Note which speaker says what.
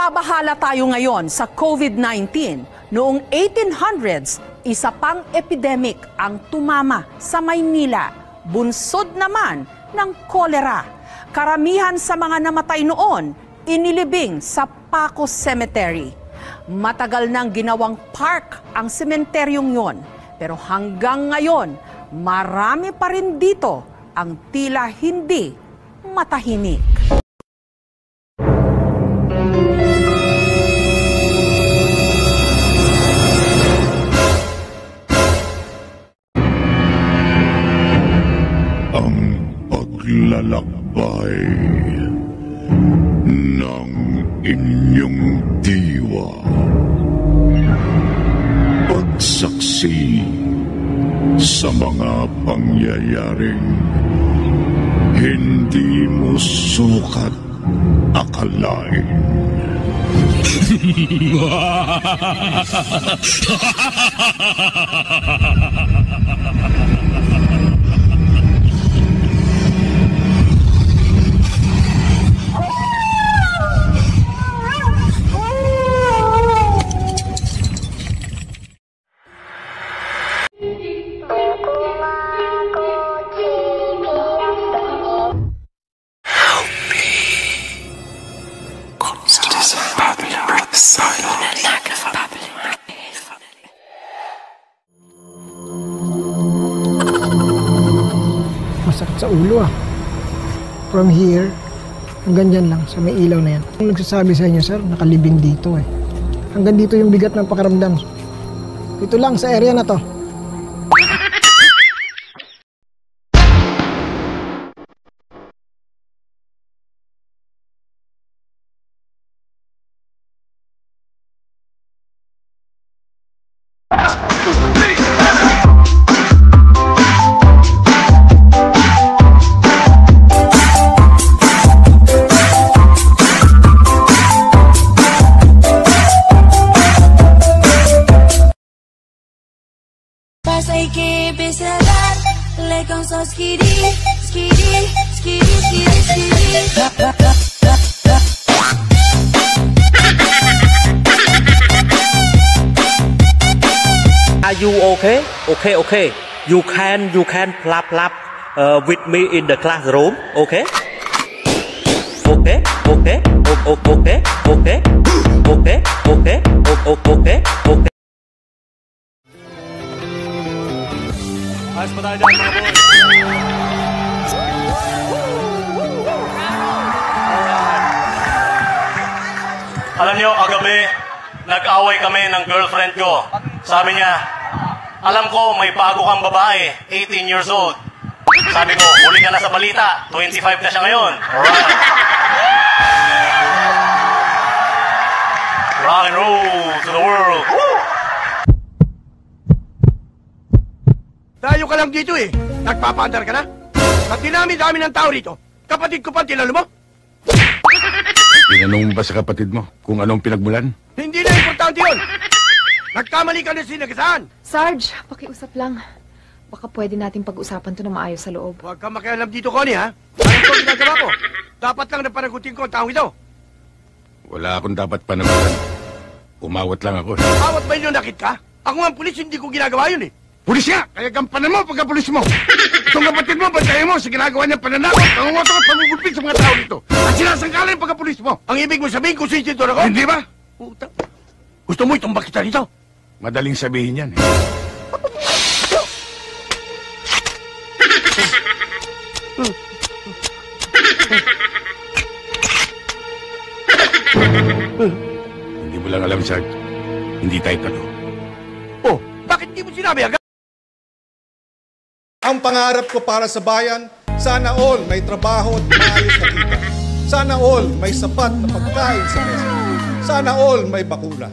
Speaker 1: Nababahala tayo ngayon sa COVID-19. Noong 1800s, isa pang epidemic ang tumama sa Maynila. Bunsod naman ng kolera. Karamihan sa mga namatay noon, inilibing sa Paco Cemetery. Matagal nang ginawang park ang sementeryong yon. Pero hanggang ngayon, marami pa rin dito ang tila hindi matahimik.
Speaker 2: Ang paglalakbay ng inyong diwa. Pagsaksi sa mga pangyayaring hindi mo sukat akalain.
Speaker 3: Masakit sa ulo ah. From here, hanggang dyan lang, sa may ilaw na yan. Ang nagsasabi sa inyo, sir, nakalibing dito eh. Hanggang dito yung bigat ng pakiramdam. Ito lang sa area na to.
Speaker 4: Are you okay? Okay. You can plap with me in the classroom. Okay.
Speaker 5: Ayos pa tayo dyan, mga boy. Alam niyo, kagabi, nag-away kami ng girlfriend ko. Sabi niya, alam ko, may bago kang babae, 18 years old. Sabi ko, huli ka na sa balita, 25 na siya ngayon. Alright. Rock and roll to the world. Woo!
Speaker 6: Tayo ka lang dito eh. Nagpapaandar ka na? Sa dinami-dami ng tao rito, kapatid ko pa tinalo mo?
Speaker 2: Tinanong mo ba sa kapatid mo kung anong pinagmulan?
Speaker 6: Hindi na importante yun. Nagkamali ka na sinagasaan.
Speaker 7: Sarge, pakiusap lang. Baka pwede nating pag-usapan to na maayos sa loob.
Speaker 6: Huwag kang makialam dito, Connie, ha? Alam ko ang ginagawa ko. Dapat lang na panagutin ko ang taong ito.
Speaker 2: Wala akong dapat panagutan. Umawat lang ako.
Speaker 6: Awat ba yun nakit ka? Ako nga ang pulis, hindi ko ginagawa yun eh.
Speaker 2: Pulis nga! Kaya gampanan mo pagka-pulis mo! Itong kapatid mo, bantayan mo sa ginagawa niyang pananakot, pangungoto at pangugulpit sa mga tao dito. At sinasangkalan yung pagka-pulis mo!
Speaker 6: Ang ibig mo sabihin kung sinsintor ako?
Speaker 2: Hindi ba?
Speaker 6: Puta. Gusto mo itumbak kita dito?
Speaker 2: Madaling sabihin yan eh. Hindi mo lang alam, Sarge. Hindi tayo talo.
Speaker 6: Oh, bakit di mo sinabi agad?
Speaker 8: Ang pangarap ko para sa bayan, sana all may trabaho at maayos na kita. Sana all may sapat na pagkain sa mesa. Sana all may bakuna.